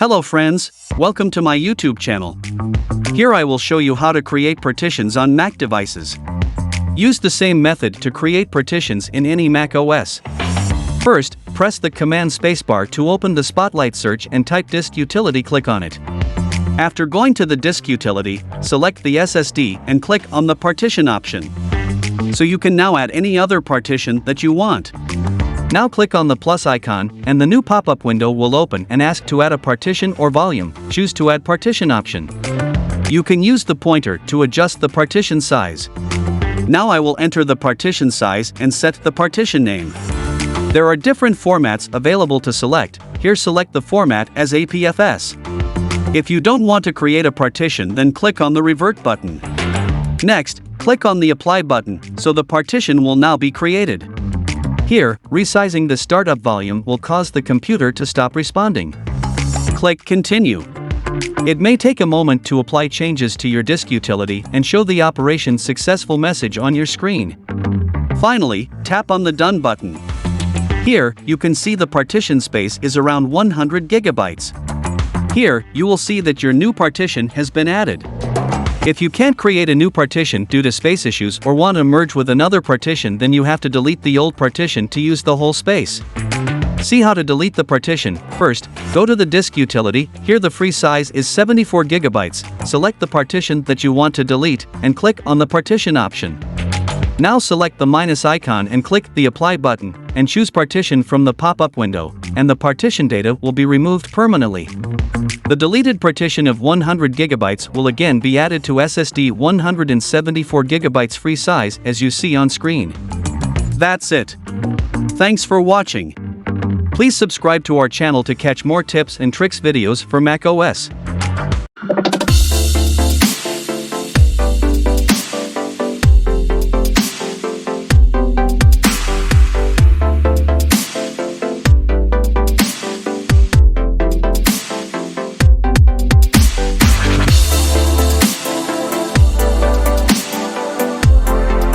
Hello friends, welcome to my YouTube channel. Here I will show you how to create partitions on Mac devices. Use the same method to create partitions in any macOS. First, press the command spacebar to open the Spotlight search and type disk utility. Click on it. After going to the disk utility, select the SSD and click on the partition option. So you can now add any other partition that you want. Now click on the plus icon, and the new pop-up window will open and ask to add a partition or volume. Choose to add partition option. You can use the pointer to adjust the partition size. Now I will enter the partition size and set the partition name. There are different formats available to select. Here select the format as APFS. If you don't want to create a partition, then click on the Revert button. Next, click on the Apply button, so the partition will now be created. Here, resizing the startup volume will cause the computer to stop responding. Click Continue. It may take a moment to apply changes to your disk utility and show the operation successful message on your screen. Finally, tap on the Done button. Here, you can see the partition space is around 100 gigabytes. Here, you will see that your new partition has been added. If you can't create a new partition due to space issues or want to merge with another partition, then you have to delete the old partition to use the whole space. See how to delete the partition. First, go to the disk utility. Here the free size is 74 gigabytes. Select the partition that you want to delete and click on the partition option. Now select the minus icon and click the Apply button and choose partition from the pop-up window, and the partition data will be removed permanently. The deleted partition of 100 gigabytes will again be added to SSD 174 gigabytes free size as you see on screen. That's it. Thanks for watching. Please subscribe to our channel to catch more tips and tricks videos for macOS.